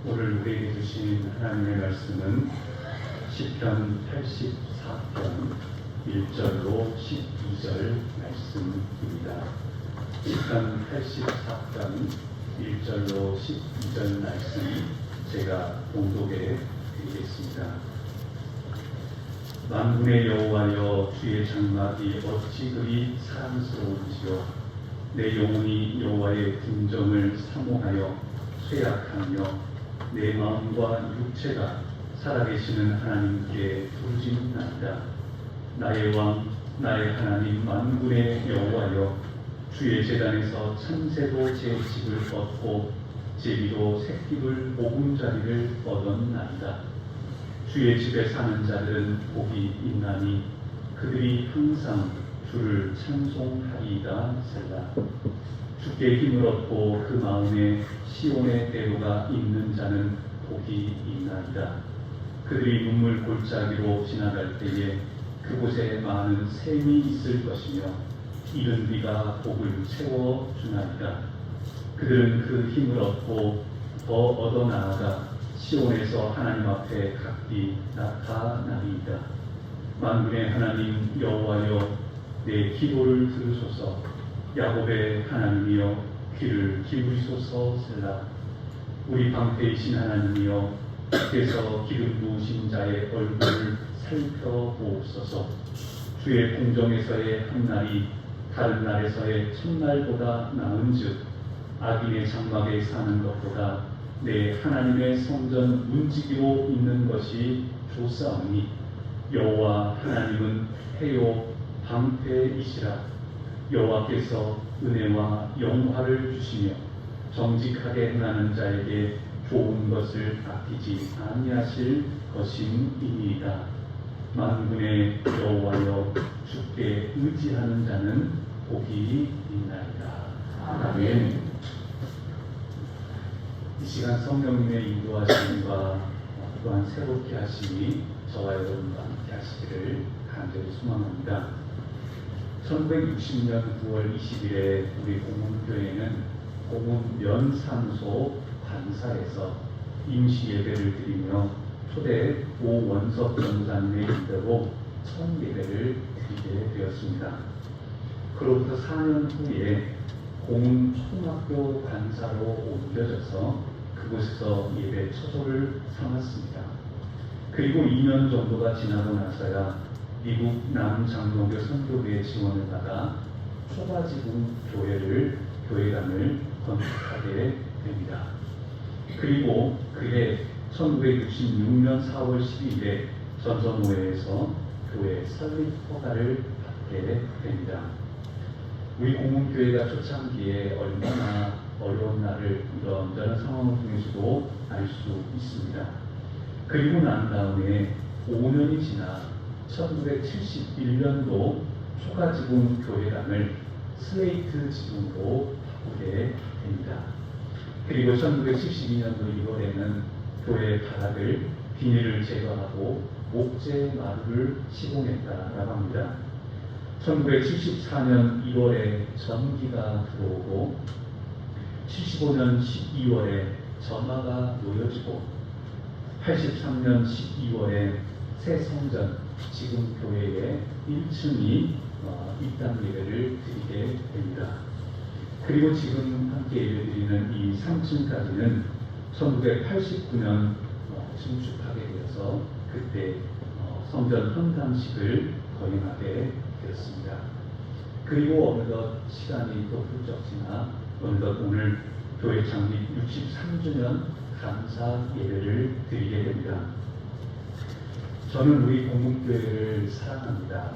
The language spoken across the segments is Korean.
오늘 우리에게 주신 하나님의 말씀은 시편 84편 1절로 12절 말씀입니다. 시편 84편 1절로 12절 말씀 제가 봉독해 드리겠습니다. 만군의 여호와여, 주의 장막이 어찌 그리 사랑스러운지요. 내 영혼이 여호와의 궁정을 사모하여 쇠약하며 내 마음과 육체가 살아계시는 하나님께 부르짖나이다. 나의 왕, 나의 하나님, 만군의 여호와여, 주의 제단에서 참새도 제 집을 얻고 제비도 새끼들 보금자리를 얻었나이다. 주의 집에 사는 자들은 복이 있나니 그들이 항상 주를 찬송하리이다. 셀라. 주께 힘을 얻고 그 마음에 시온의 대로가 있는 자는 복이 있나이다. 그들이 눈물 골짜기로 지나갈 때에 그곳에 많은 샘이 있을 것이며 이른 비가 복을 채워 주나이다. 그들은 그 힘을 얻고 더 얻어 나아가 시온에서 하나님 앞에 각기 나타나리이다. 만군의 하나님 여호와여, 내 기도를 들으소서. 야곱의 하나님이여, 귀를 기울이소서. 셀라. 우리 방패이신 하나님이여, 주께서 기름 부으신 자의 얼굴을 살펴보옵소서. 주의 궁정에서의 한 날이 다른 날에서의 첫날보다 나은즉 악인의 장막에 사는 것보다 내 하나님의 성전 문지기로 있는 것이 좋사오니 여호와 하나님은 해요 방패이시라. 여호와께서 은혜와 영화를 주시며 정직하게 행하는 자에게 좋은 것을 아끼지 아니하실 것임이니이다. 만군의 여호와여, 주께 의지하는 자는 복이 있나이다. 아멘. 이 시간 성령님의 인도하심과 또한 새롭게 하심이 저와 여러분과 함께 하시기를 간절히 소망합니다. 1960년 9월 20일에 우리 공문교회는 공문면상소 관사에서 임시 예배를 드리며 초대 오원석 전사님의 인도로 첫 예배를 드리게 되었습니다. 그로부터 4년 후에 공문 초등학교 관사로 옮겨져서 그곳에서 예배 처소를 삼았습니다. 그리고 2년 정도가 지나고 나서야 미국 남장로교 선교회의 지원을 받아 초가지구 교회관을 건축하게 됩니다. 그리고 그해 1966년 4월 12일에 전전오회에서 교회 설립 허가를 받게 됩니다. 우리 공문교회가 초창기에 얼마나 어려운 날을 이런저런 상황을 통해서도 알 수 있습니다. 그리고 난 다음에 5년이 지나 1971년도 초가지붕 교회당을 슬레이트 지붕으로 바꾸게 됩니다. 그리고 1972년도 1월에는 교회 바닥을 비닐을 제거하고 목재 마루를 시공했다라고 합니다. 1974년 1월에 전기가 들어오고 75년 12월에 전화가 놓여지고 83년 12월에 새 성전 지금 교회의 1층이 입당 예배를 드리게 됩니다. 그리고 지금 함께 예배드리는 이 3층까지는 1989년 증축하게 되어서 그때 성전 헌당식을 거행하게 되었습니다. 그리고 어느덧 시간이 또 훌쩍 지나 어느덧 오늘 교회 창립 63주년 감사 예배를 드리게 됩니다. 저는 우리 공문교회를 사랑합니다.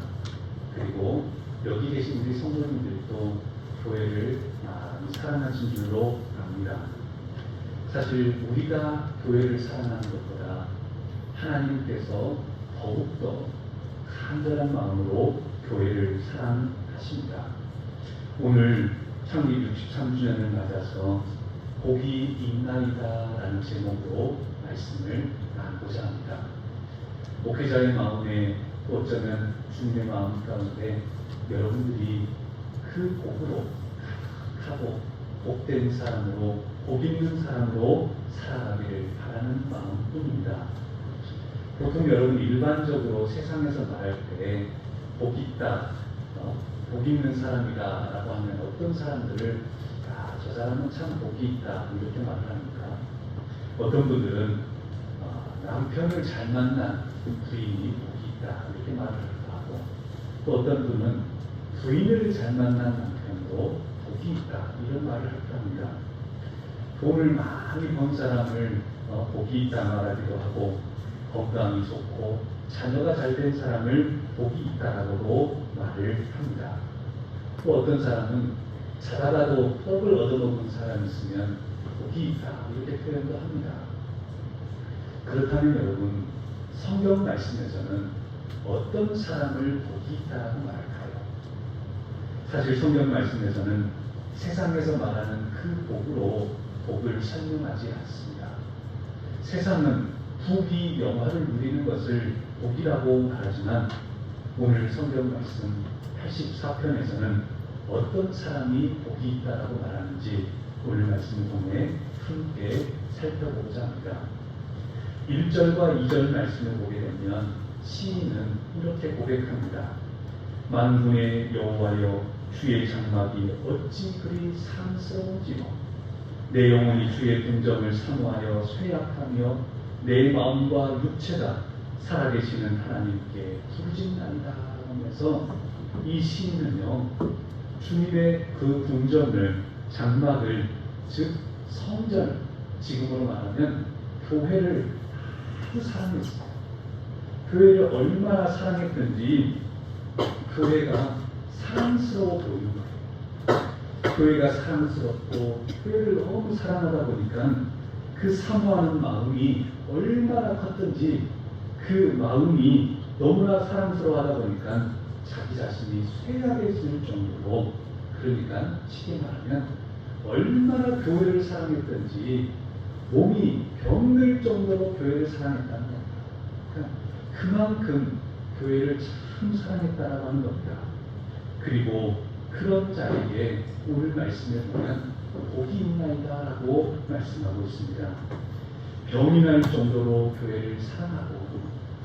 그리고 여기 계신 우리 성도님들도 교회를 많이 사랑하신 줄로 압니다. 사실 우리가 교회를 사랑하는 것보다 하나님께서 더욱더 간절한 마음으로 교회를 사랑하십니다. 오늘 창립 63주년을 맞아서 복이 있나이다 라는 제목으로 말씀을 나누고자 합니다. 목회자의 마음에 어쩌면 주님의 마음 가운데 여러분들이 그 복으로 가득하고 복된 사람으로 복 있는 사람으로 살아가기를 바라는 마음뿐입니다. 보통 여러분 일반적으로 세상에서 말할 때 복 있다, 복 있는 사람이다 라고 하면 어떤 사람들을 저 사람은 참 복이 있다 이렇게 말을 합니까? 어떤 분들은 남편을 잘 만난 부인이 복이 있다 이렇게 말을 하고, 또 어떤 분은 부인을 잘 만난 남편도 복이 있다 이런 말을 합니다. 돈을 많이 번 사람을 복이 있다 말하기도 하고, 건강이 좋고 자녀가 잘 된 사람을 복이 있다라고도 말을 합니다. 또 어떤 사람은 자다가도 떡을 얻어먹은 사람이 있으면 복이 있다 이렇게 표현도 합니다. 그렇다면 여러분, 성경 말씀에서는 어떤 사람을 복이 있다라고 말할까요? 사실 성경 말씀에서는 세상에서 말하는 그 복으로 복을 설명하지 않습니다. 세상은 부귀 영화를 누리는 것을 복이라고 말하지만, 오늘 성경 말씀 84편에서는 어떤 사람이 복이 있다라고 말하는지 오늘 말씀을 통해 함께 살펴보고자 합니다. 1절과 2절 말씀을 보게 되면 시인은 이렇게 고백합니다. 만군의 여호와여, 주의 장막이 어찌 그리 사랑스러운지요. 내 영혼이 주의 궁정을 사모하여 쇠약하며 내 마음과 육체가 살아계시는 하나님께 부르짖나이다 하면서 이 시인은요, 주님의 그 궁전을, 장막을, 즉 성전, 지금으로 말하면 교회를 아주 사랑했어요. 교회를 얼마나 사랑했든지 교회가 사랑스러워 보이는 거예요. 교회가 사랑스럽고 교회를 너무 사랑하다 보니까 그 사모하는 마음이 얼마나 컸든지 그 마음이 너무나 사랑스러워하다 보니까 자기 자신이 쇠약해질 정도로, 그러니까 쉽게 말하면 얼마나 교회를 사랑했든지 몸이 병들 정도로 교회를 사랑했다는 겁니다. 그러니까 그만큼 교회를 참 사랑했다라고 하는 겁니다. 그리고 그런 자에게 오늘 말씀에 보면 복이 있나이다 라고 말씀하고 있습니다. 병이 날 정도로 교회를 사랑하고,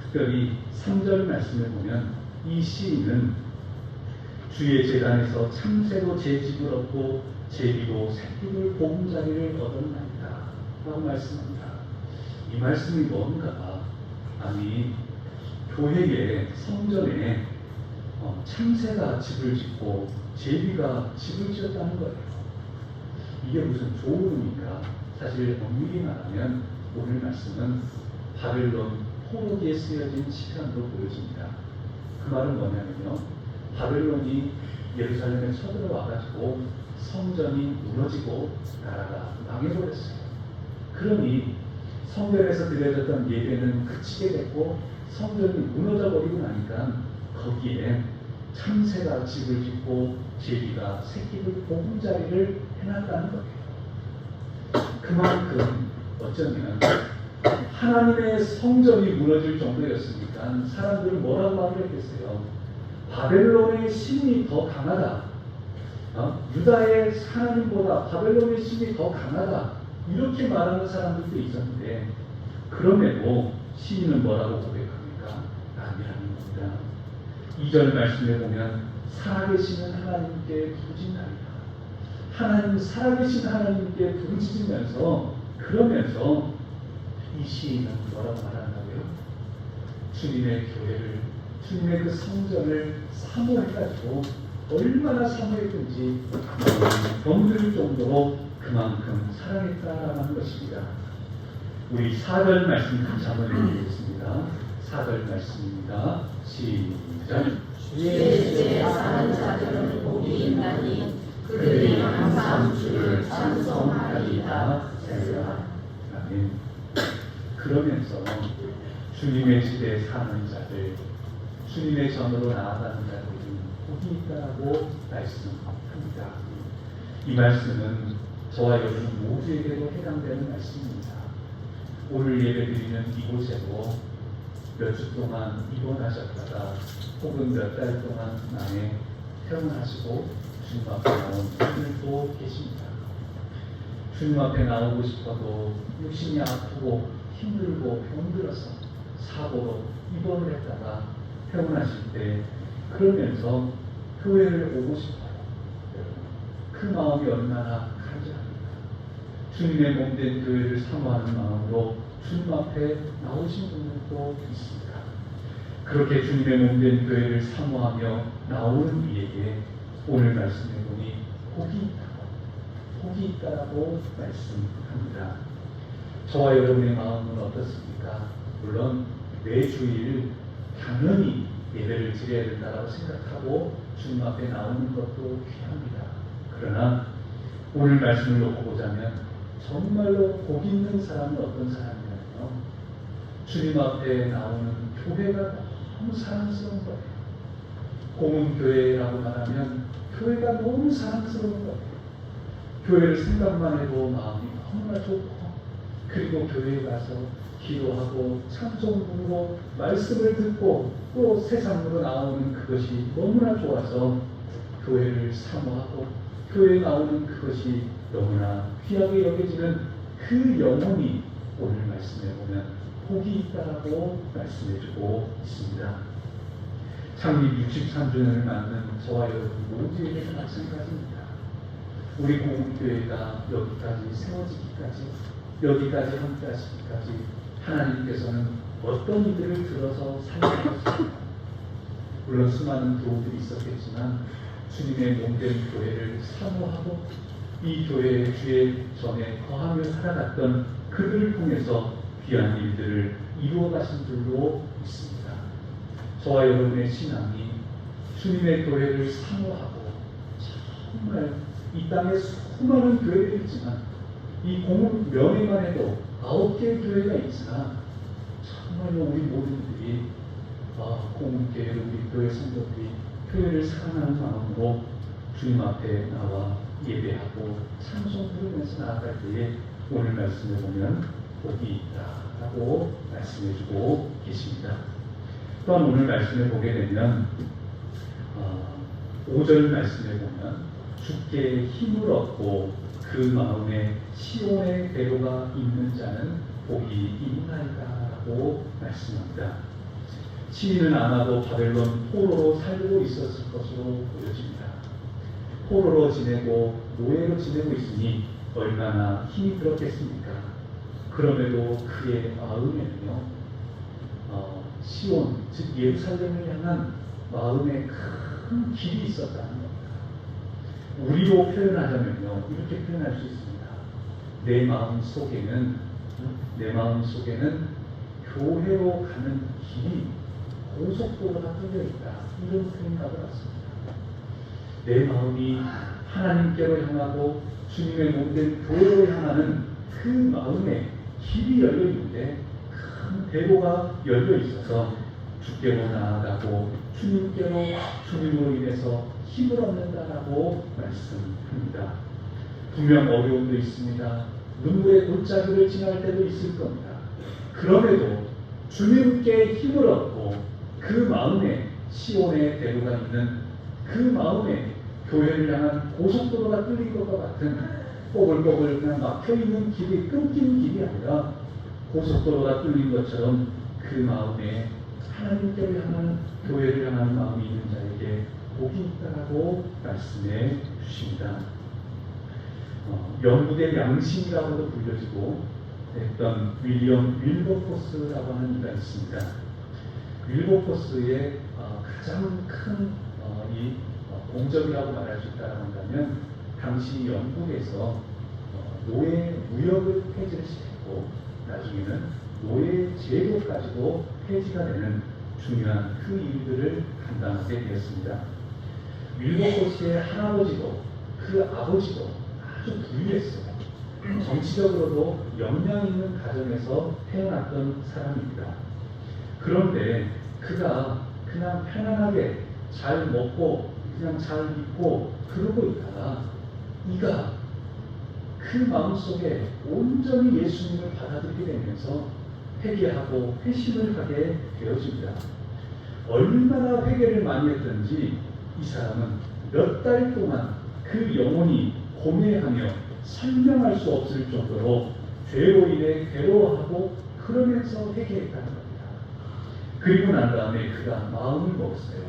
특별히 3절 말씀을 보면 이 시인은 주의 제단에서 참새로 제 집을 얻고 제비도 새끼를 보금자리를 얻었나이다 라고 말씀합니다. 이 말씀이 뭔가, 아니 교회의 성전에 참새가 집을 짓고 제비가 집을 지었다는 거예요. 이게 무슨 좋은 의미인가? 사실 엄밀히 말하면 오늘 말씀은 바벨론 포로기에 쓰여진 시편으로 보여집니다. 그 말은 뭐냐면요, 바벨론이 예루살렘에 쳐들어와가지고 성전이 무너지고 나라가 망해버렸어요. 그러니 성전에서 드려졌던 예배는 그치게 됐고 성전이 무너져버리고 나니까 거기에 참새가 집을 짓고 제비가 새끼들 보금자리를 해놨다는 거예요. 그만큼 어쩌면 하나님의 성전이 무너질 정도였으니까 사람들은 뭐라고 말을 했겠어요? 바벨론의 신이 더 강하다. 유다의 하나님보다 바벨론의 신이 더 강하다. 이렇게 말하는 사람들도 있었는데, 그럼에도 시인은 뭐라고 고백합니까? 아니라는 겁니다. 2절 말씀에 보면 살아계시는 하나님께 부르짖나이다. 하나님, 살아계신 하나님께 부르짖으면서, 그러면서 이 시인은 뭐라고 말한다고요? 주님의 교회를, 주님의 그 성전을 사모해가지고 얼마나 사모했든지 병들 정도로 그만큼 사랑했다라는 것입니다. 우리 4절 말씀 같이 한번 읽어보겠습니다. 4절 말씀입니다. 시작. 주의 집에 사는 자들은 복이 있나니 그들이 항상 주를 찬송하리이다. 아멘. 그러면서 주님의 집에 사는 자들, 주님의 전으로 나아가는 자들은 복이 있다고 말씀합니다. 이 말씀은 저와 여러분 모두에게도 해당되는 말씀입니다. 오늘 예배드리는 이곳에도 몇 주 동안 입원하셨다가 혹은 몇 달 동안 남에 퇴원하시고 주님 앞에 나온 분들도 계십니다. 주님 앞에 나오고 싶어도 육신이 아프고 힘들고 병들어서 사고로 입원을 했다가 퇴원하실 때 그러면서 교회를 오고 싶어요. 그 마음이 얼마나 간절합니까? 주님의 몸된 교회를 사모하는 마음으로 주님 앞에 나오신 분들도 있습니다. 그렇게 주님의 몸된 교회를 사모하며 나오는 이에게 오늘 말씀해 보니 복이 있다라고 말씀합니다. 저와 여러분의 마음은 어떻습니까? 물론 매주일 당연히 예배를 드려야 된다고 생각하고 주님 앞에 나오는 것도 귀합니다. 그러나 오늘 말씀을 놓고 보자면 정말로 복 있는 사람은 어떤 사람이냐면요, 주님 앞에 나오는 교회가 너무 사랑스러운 거예요. 공은교회라고 말하면 교회가 너무 사랑스러운 거예요. 교회를 생각만 해도 마음이 너무나 좋고, 그리고 교회에 가서 기도하고 찬송 부르고 말씀을 듣고 또 세상으로 나오는 그것이 너무나 좋아서 교회를 사모하고 교회에 나오는 그것이 너무나 귀하게 여겨지는 그 영혼이 오늘 말씀해 보면 복이 있다라고 말씀해주고 있습니다. 창립 63주년을 맞는 저와 여러분 모두에게도 마찬가지입니다. 우리 공동교회가 여기까지 세워지기까지, 여기까지 함께하시기까지 하나님께서는 어떤 이들을 들어서 살려주셨습니다. 물론 수많은 도움들이 있었겠지만 주님의 몸된 교회를 사모하고 이 교회의 주의 전에 거하며 살아갔던 그들을 통해서 귀한 일들을 이루어 가신 줄로 있습니다. 저와 여러분의 신앙이 주님의 교회를 사모하고 정말 이 땅에 수많은 교회들이 있지만 이 공은 면에만 해도 9개의 교회가 있으나 정말로 우리 모두들이 공교회를 우리 교회 성도들이 교회를 사랑하는 마음으로 주님 앞에 나와 예배하고 찬송 부르면서 나아갈 때에 오늘 말씀을 보면 복이 있다라고 말씀해주고 계십니다. 또한 오늘 말씀을 보게 되면 5절 말씀에 보면 주께 힘을 얻고 그 마음에 시온의 대로가 있는 자는 복이 있나이다라고 말씀합니다. 시인은 아마도 바벨론 포로로 살고 있었을 것으로 보여집니다. 포로로 지내고 노예로 지내고 있으니 얼마나 힘이 들었겠습니까? 그럼에도 그의 마음에는요, 시온, 즉 예루살렘을 향한 마음에 큰 길이 있었다는 겁니다. 우리로 표현하자면요, 이렇게 표현할 수 있습니다. 내 마음 속에는 교회로 가는 길이 고속도로가 뚫려 있다, 이런 생각을 했습니다. 내 마음이 하나님께로 향하고 주님의 몸된 교회로 향하는 그 마음에 길이 열려 있는데 큰 대로가 열려 있어서 주께로 나아가고 주님으로 인해서 힘을 얻는다라고 말씀합니다. 분명 어려움도 있습니다. 눈물의 골짜기를 지날 때도 있을 겁니다. 그럼에도 주님께 힘을 얻고 그 마음에 시온의 대로가 있는 그 마음에 교회를 향한 고속도로가 뚫린 것과 같은 꼬불꼬불 그냥 막혀있는 길이 끊긴 길이 아니라 고속도로가 뚫린 것처럼 그 마음에 하나님께로 향한 교회를 향하는 마음이 있는 자에게 복이 있다라고 말씀해 주십니다. 영국의 양신이라고도 불려지고 했던 윌리엄 윌버포스라고 하는 이가 있습니다. 윌버포스의 가장 큰 공적이라고 말할 수 있다고 한다면 당시 영국에서 노예 무역을 폐지를 시켰고 나중에는 노예 제도까지도 폐지가 되는 중요한 그 일들을 감당하게 되었습니다. 윌버포스의 할아버지도 그 아버지도 아주 부유했어요. 정치적으로도 역량 있는 가정에서 태어났던 사람입니다. 그런데 그가 그냥 편안하게 잘 먹고 그냥 잘 입고 그러고 있다가 이가 그 마음속에 온전히 예수님을 받아들이게 되면서 회개하고 회심을 하게 되어집니다. 얼마나 회개를 많이 했던지 이 사람은 몇 달 동안 그 영혼이 고뇌하며 설명할 수 없을 정도로 죄로 인해 괴로워하고 그러면서 회개했다는 겁니다. 그리고 난 다음에 그가 마음을 먹었어요.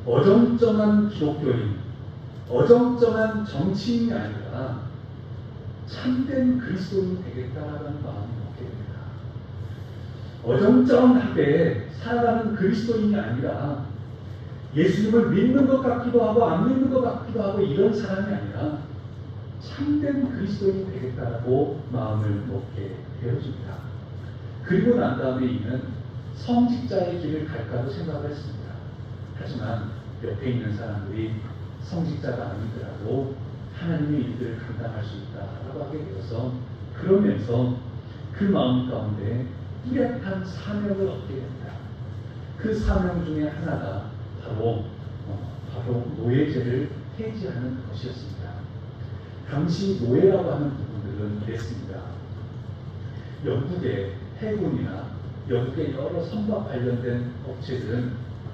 어정쩡한 기독교인, 어정쩡한 정치인이 아니라 참된 그리스도인이 되겠다라는 마음을 먹게 됩니다. 어정쩡하게 살아가는 그리스도인이 아니라 예수님을 믿는 것 같기도 하고 안 믿는 것 같기도 하고 이런 사람이 아니라 참된 그리스도인이 되겠다라고 마음을 먹게 되어집니다. 그리고 난 다음에 이는 성직자의 길을 갈까도 생각을 했습니다. 하지만 옆에 있는 사람들이 성직자가 아니더라도 하나님의 일들을 감당할 수 있다라고 하게 되어서 그러면서 그 마음 가운데 뚜렷한 사명을 얻게 됩니다. 그 사명 중에 하나가 바로 노예제를 폐지하는 것이었습니다. 당시 노예라고 하는 부분들은 이랬습니다. 영국의 해군이나 영국의 여러 선박 관련된 업체들은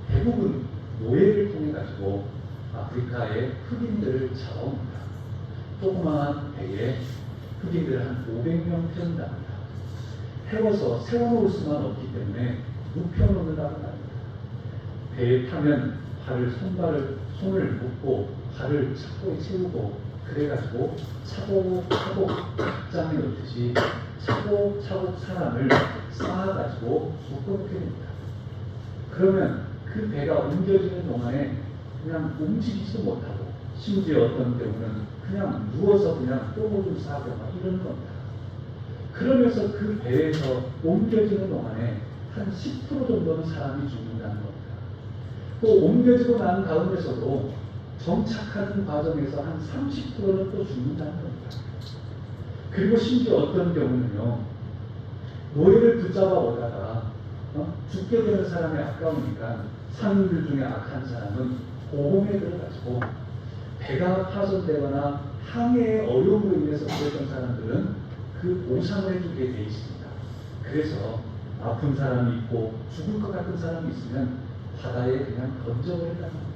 대부분 노예를 통해 가지고 아프리카의 흑인들을 잡아옵니다. 조그마한 배에 흑인들을 한 500명 태운답니다. 태워서 세워놓을 수만 없기 때문에 눕혀놓는다고 합니다. 배에 타면 손을 묶고 발을 차고에 채우고 그래가지고 차곡차곡 닭장에 넣듯이 차곡차곡 사람을 쌓아가지고 묶어놓게 됩니다. 그러면 그 배가 옮겨지는 동안에 그냥 움직이지도 못하고 심지어 어떤 경우는 그냥 누워서 그냥 똥오줌 싸고 막 이러는 겁니다. 그러면서 그 배에서 옮겨지는 동안에 한 10% 정도는 사람이 죽는다는 겁니다. 또 옮겨지고 난 가운데서도 정착하는 과정에서 한 30%는 또 죽는다는 겁니다. 그리고 심지어 어떤 경우는요, 노예를 붙잡아 오다가 죽게 되는 사람이 아까우니까 상인들 중에 악한 사람은 보험에 들어가지고 배가 파손되거나 항해의 어려움으로 인해서 그랬던 사람들은 그 보상을 해주게 돼 있습니다. 그래서 아픈 사람이 있고 죽을 것 같은 사람이 있으면 바다에 그냥 던져버린다는 겁니다.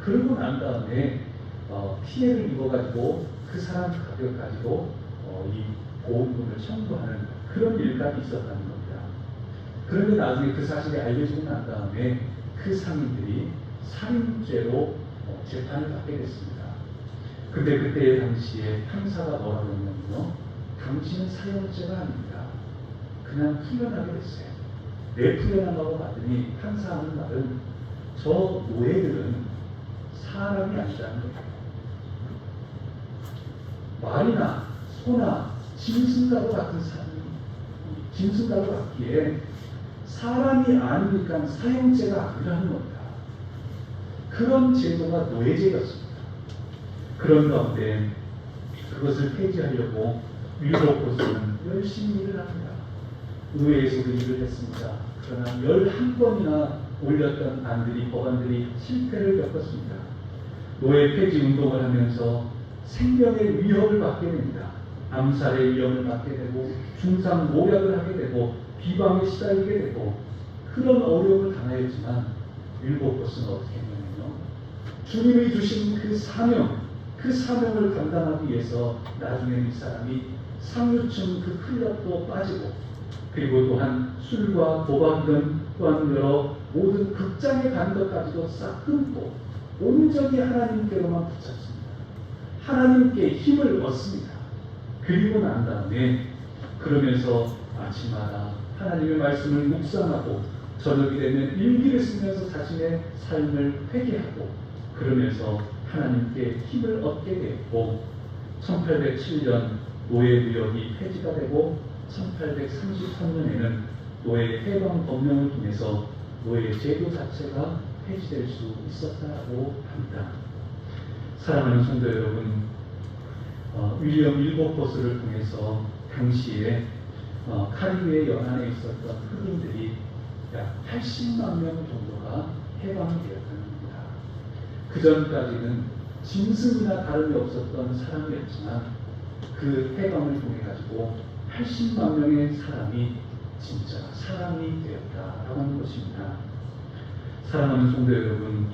그러고 난 다음에 피해를 입어가지고 그 사람 가격 가지고 이 보험금을 청구하는 그런 일까지 있었다는 겁니다. 그런데 나중에 그 사실이 알려지고 난 다음에 그 상인들이 살인죄로 재판을 받게 됐습니다. 근데 그때 당시에 판사가 뭐라고 했냐면요, 당신은 사형죄가 아닙니다. 그냥 풀려나게 됐어요. 왜 풀려나가고 봤더니 판사하는 말은 저 노예들은 사람이 아니라는 거예요. 말이나 소나 짐승과도 같은 짐승과도 같기에 사람이 아니니까 사형죄가 아니라는 겁니다. 그런 제도가 노예제였습니다. 그런 가운데 그것을 폐지하려고 윌버포스는 열심히 일을 합니다. 의회에서도 일을 했습니다. 그러나 11번이나 올렸던 법안들이 실패를 겪었습니다. 노예 폐지 운동을 하면서 생명의 위협을 받게 됩니다. 암살의 위험을 받게 되고 중상 모략을 하게 되고 비방에 시달리게 되고 그런 어려움을 당하였지만 윌버포스는 어떻게 했냐면요, 주님이 주신 그 사명을 감당하기 위해서 나중에 이 사람이 상류층 그 클럽도 빠지고 그리고 또한 술과 도박 등 또한 여러 모든 극장에 가는 것까지도 싹 끊고 온전히 하나님께로만 붙잡습니다. 하나님께 힘을 얻습니다. 그리고 난 다음에 그러면서 아침마다 하나님의 말씀을 묵상하고 저녁이 되면 일기를 쓰면서 자신의 삶을 회개하고 그러면서 하나님께 힘을 얻게 되었고 1807년 노예무역이 폐지가 되고 1833년에는 노예 해방 법령을 통해서 노예 제도 자체가 폐지될 수 있었다고 합니다. 사랑하는 성도 여러분, 윌리엄 윌버포스를 통해서 당시에 카리브해 연안에 있었던 흑인들이 약 80만 명 정도가 해방이 되었다는 겁니다. 그 전까지는 짐승이나 다름이 없었던 사람이었지만 그 해방을 통해 가지고 80만 명의 사람이 진짜 사람이 되었다라고 하는 것입니다. 사랑하는 성도 여러분,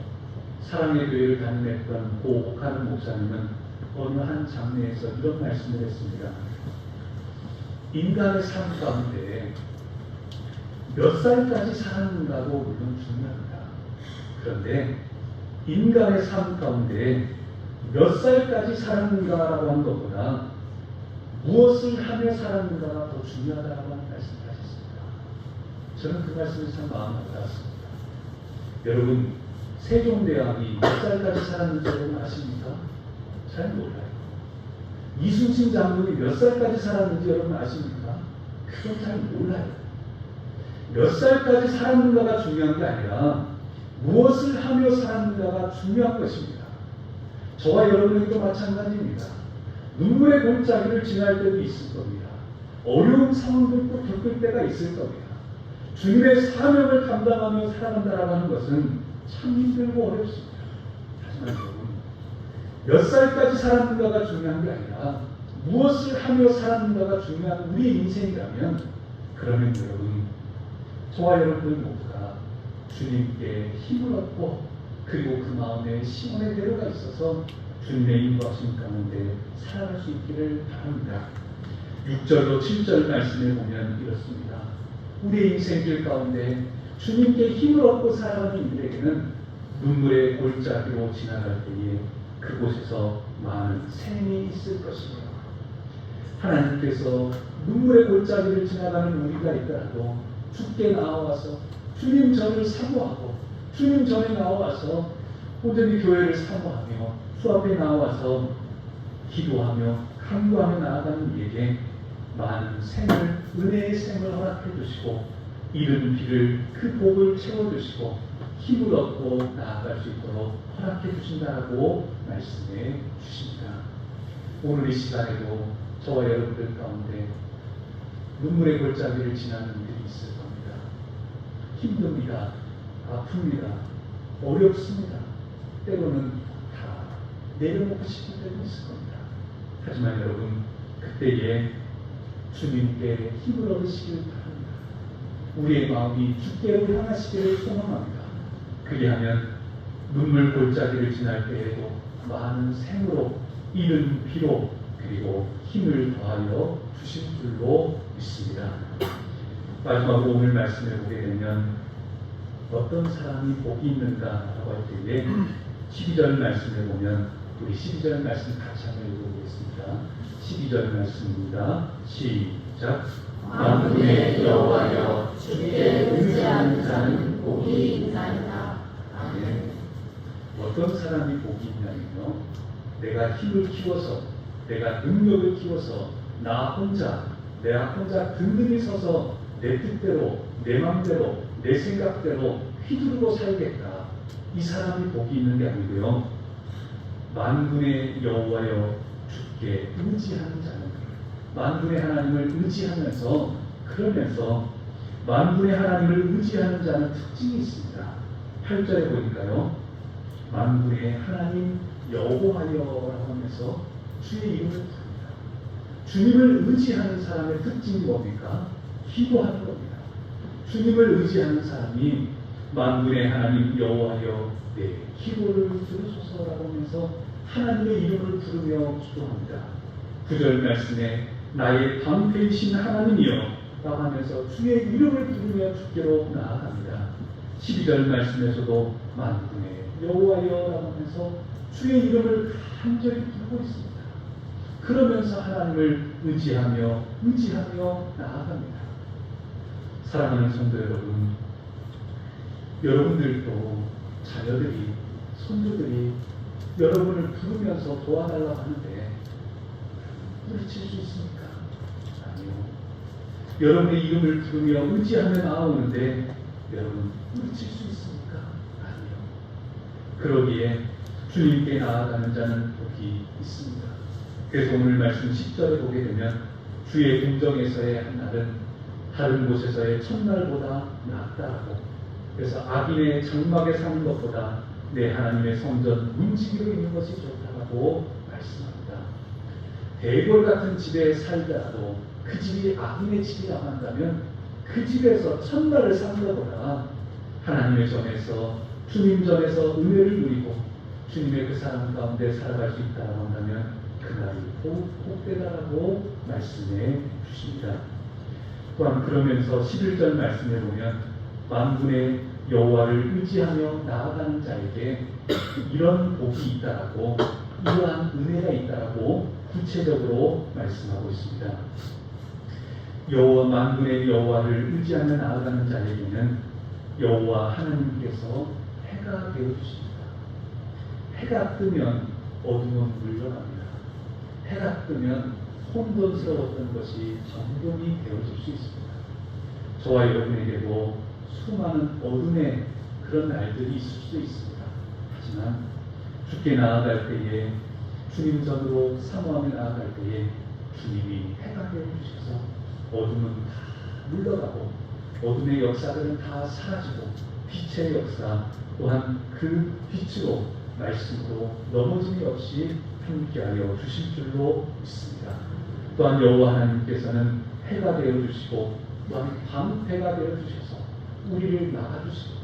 사랑의 교회를 담임했던 고 오카르 목사님은 어느 한 장례에서 이런 말씀을 했습니다. 인간의 삶 가운데 몇 살까지 사는가도 물론 중요합니다. 그런데 인간의 삶 가운데 몇 살까지 살았는가라고 하는 것보다 무엇을 하며 살았는가가 더 중요하다고 하는 말씀을 하셨습니다. 저는 그 말씀이 참 마음에 와닿았습니다. 여러분, 세종대왕이 몇 살까지 살았는지 여러분 아십니까? 잘 몰라요. 이순신 장군이 몇 살까지 살았는지 여러분 아십니까? 그건 잘 몰라요. 몇 살까지 살았는가가 중요한 게 아니라 무엇을 하며 살았는가가 중요한 것입니다. 저와 여러분에게도 마찬가지입니다. 눈물의 골짜기를 지날 때도 있을 겁니다. 어려운 상황들도 겪을 때가 있을 겁니다. 주님의 사명을 감당하며 살아간다라고 하는 것은 참 힘들고 어렵습니다. 하지만 여러분, 몇 살까지 살았는가가 중요한 게 아니라 무엇을 하며 살았는가가 중요한 우리의 인생이라면, 그러면 여러분, 저와 여러분들 모두가 주님께 힘을 얻고 그리고 그 마음에 시몬의 배려가 있어서 주님의 인도하심 가운데 살아갈 수 있기를 바랍니다. 6절로 7절 말씀을 보면 이렇습니다. 우리의 인생길 가운데 주님께 힘을 얻고 살아가는 이들에게는 눈물의 골짜기로 지나갈 때에 그곳에서 많은 샘이 있을 것입니다. 하나님께서 눈물의 골짜기를 지나가는 우리가 있더라도 주께 나와서 주님 전을 사모하고 주님 전에 나와서 온전히 교회를 사모하며 주 앞에 나와서 기도하며 간구하며 나아가는 이에게 많은 샘을, 은혜의 샘을 허락해 주시고 이른 비를 그 복을 채워주시고 힘을 얻고 나아갈 수 있도록 허락해 주신다라고 말씀해 주십니다. 오늘 이 시간에도 저와 여러분들 가운데 눈물의 골짜기를 지나는 일이 있을 겁니다. 힘듭니다. 아픕니다. 어렵습니다. 때로는 다 내려놓고 싶을 때도 있을 겁니다. 하지만 여러분, 그때에 주님께 힘을 얻으시길 바랍니다. 우리의 마음이 주께로 향하시기를 소망합니다. 그리하면 눈물 골짜기를 지날 때에도 많은 샘으로 이른 비로 그리고 힘을 더하여 주실 줄로 믿습니다. 마지막으로 오늘 말씀을 보게 되면 어떤 사람이 복이 있는가라고 할 때에 12절 말씀을 보면 우리 12절 말씀 같이 한번 읽어보겠습니다. 12절 말씀입니다. 시작. 만군의 여호와여 주께 의지하는 자는 복이 있나이다. 아멘. 어떤 사람이 복이 있냐면요, 내가 힘을 키워서 내가 능력을 키워서 내가 혼자 든든히 서서 내 뜻대로 내 마음대로 내 생각대로 휘두르고 살겠다. 이 사람이 복이 있는 게 아니고요, 만군의 여호와여 주께 의지하는 자는, 만군의 하나님을 의지하면서 그러면서 만군의 하나님을 의지하는 자는 특징이 있습니다. 8절에 보니까요, 만군의 하나님 여호와여라고 하면서 주의 이름을 부릅니다. 주님을 의지하는 사람의 특징이 뭡니까? 기도하는 겁니다. 주님을 의지하는 사람이 만군의 하나님 여호와여 내 기도를 들으소서라고 하면서 하나님의 이름을 부르며 기도합니다. 9절 말씀에 나의 방패이신 하나님이여 라고 하면서 주의 이름을 부르며 주께로 나아갑니다. 12절 말씀에서도 만군의 여호와여 라고 하면서 주의 이름을 간절히 부르고 있습니다. 그러면서 하나님을 의지하며 나아갑니다. 사랑하는 성도 여러분, 여러분들도 자녀들이, 손주들이 여러분을 부르면서 도와달라고 하는데 부르칠 수 있습니까? 아니요. 여러분의 이름을 부르며 의지하며 나아오는데 여러분 부르칠 수 있습니까? 아니요. 그러기에 주님께 나아가는 자는 복이 있습니다. 그래서 오늘 말씀 10절에 보게 되면 주의 궁정에서의 한 날은 다른 곳에서의 첫날보다 낫다라고, 그래서 악인의 장막에 사는 것보다 내 하나님의 성전 문지기로 있는 것이 좋다고 말씀합니다. 대궐 같은 집에 살더라도 그 집이 악인의 집이라고 한다면 그 집에서 첫날을 사는 것보다 하나님의 전에서, 주님 전에서 은혜를 누리고 주님의 그 사랑 가운데 살아갈 수 있다고 한다면 그날이 복되다라고 말씀해 주십니다. 또한 그러면서 11절 말씀에 보면 만군의 여호와를 의지하며 나아가는 자에게 이런 복이 있다라고, 이러한 은혜가 있다라고 구체적으로 말씀하고 있습니다. 만군의 여호와를 의지하며 나아가는 자에게는 여호와 하나님께서 해가 되어 주십니다. 해가 뜨면 어둠은 물러갑니다. 해가 뜨면 혼돈스러웠던 것이 정돈이 되어질 수 있습니다. 저와 여러분에게도 수많은 어둠의 그런 날들이 있을 수 있습니다. 하지만 주께 나아갈 때에, 주님 전으로 사모하며 나아갈 때에 주님이 해가 되어주셔서 어둠은 다 물러가고 어둠의 역사들은 다 사라지고 빛의 역사 또한 그 빛으로 말씀으로 넘어짐이 없이 함께하여 주실 줄로 믿습니다. 또한 여호와 하나님께서는 해가 되어주시고 또한 방패가 되어주셔서 우리를 막아주십니다.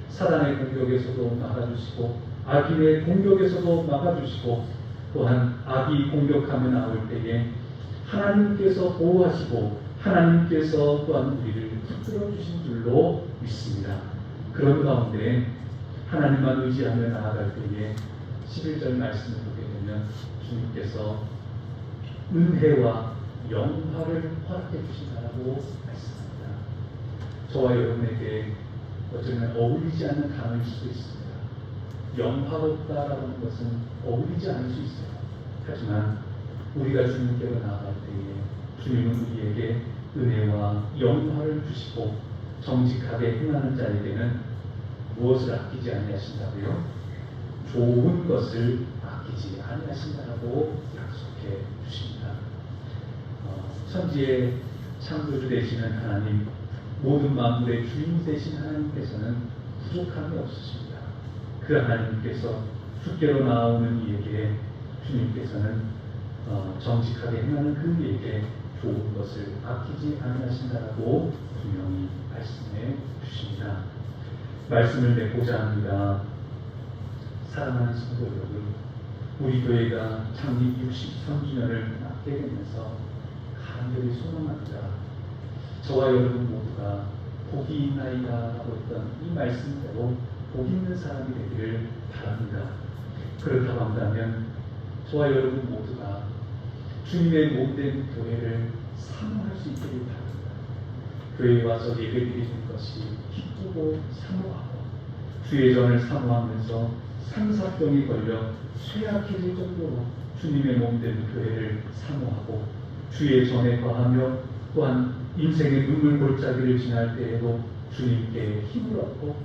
사단의 공격에서도 막아주시고 악인의 공격에서도 막아주시고 또한 악이 공격하며 나올 때에 하나님께서 보호하시고 하나님께서 또한 우리를 붙들어 주신 줄로 믿습니다. 그런 가운데 하나님만 의지하며 나아갈 때에 11절 말씀을 보게 되면 주님께서 은혜와 영화를 허락해 주신다라고 말씀합니다. 저와 여러분에게 어쩌면 어울리지 않는 단어일 수도 있습니다. 영화롭다라고 하는 것은 어울리지 않을 수 있어요. 하지만 우리가 주님께로 나아갈 때에 주님은 우리에게 은혜와 영화를 주시고 정직하게 행하는 자에게는 무엇을 아끼지 아니하신다고요? 좋은 것을 아끼지 아니하신다라고 약속해 주십니다. 천지의 창조주 되시는 하나님, 모든 만물의 주인 되신 하나님께서는 부족함이 없으십니다. 그 하나님께서 주께로 나오는 이에게 주님께서는 정직하게 행하는 그 이에게 좋은 것을 아끼지 아니하신다라고 분명히 말씀해 주십니다. 말씀을 맺고자 합니다. 사랑하는 성도 여러분, 우리 교회가 창립 63주년을 맞게 되면서 간절히 소망합니다. 저와 여러분 모두가 복이 있나이다라고 했던 이 말씀대로 복 있는 사람이 되기를 바랍니다. 그렇다고 한다면 저와 여러분 모두가 주님의 몸된 교회를 사모할 수 있기를 바랍니다. 교회에 와서 예배드리는 것이 기쁘고 사모하고 주의 전을 사모하면서 상사병이 걸려 쇠약해질 정도로 주님의 몸된 교회를 사모하고 주의 전에 거하며 또한 인생의 눈물 골짜기를 지날 때에도 주님께 힘을 얻고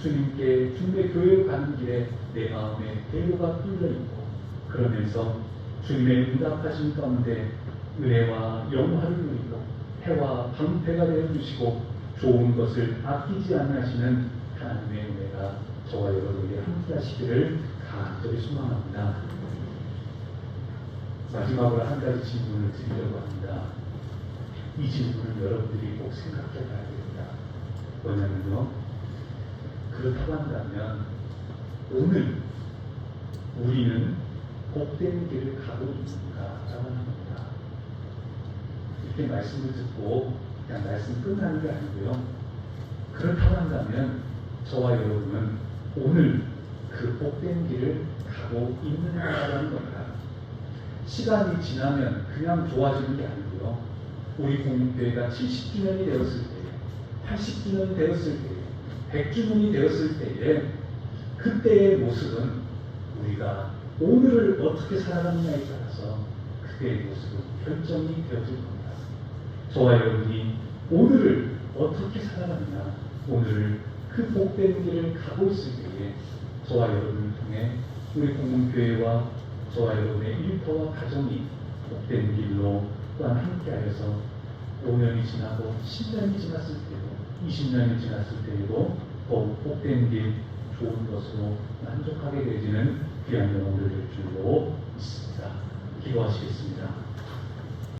주님의 교회로 가는 길에 내 마음에 배로가 뚫려있고 그러면서 주님의 응답하신 가운데 은혜와 영화를 누리고 해와 방패가 되어주시고 좋은 것을 아끼지 않으시는 하나님의 은혜가 저와 여러분에게 함께하시기를 간절히 소망합니다. 마지막으로 한 가지 질문을 드리려고 합니다. 이 질문을 여러분들이 꼭 생각해 봐야 됩니다. 뭐냐면요, 그렇다고 한다면 오늘 우리는 복된 길을 가고 있는가 라고 하는 겁니다. 이렇게 말씀을 듣고 그냥 말씀 끝나는 게 아니고요, 그렇다고 한다면 저와 여러분은 오늘 그 복된 길을 가고 있는가라는 겁니다. 시간이 지나면 그냥 좋아지는 게 아니고요, 우리 공동교회가 70주년이 되었을 때에, 80주년이 되었을 때에, 100주년이 되었을 때에 그때의 모습은 우리가 오늘을 어떻게 살아가느냐에 따라서 그때의 모습은 결정이 되어질 겁니다. 저와 여러분이 오늘을 어떻게 살아가느냐, 오늘을 그 복된 길을 가고 있을 때에 저와 여러분을 통해 우리 공동교회와 저와 여러분의 일터와 가정이 복된 길로 또한 함께하여서 5년이 지나고 10년이 지났을 때도 20년이 지났을 때에도 더욱 복된 길, 좋은 것으로 만족하게 되지는 귀한 영혼들 될 줄로 믿습니다. 기도하시겠습니다.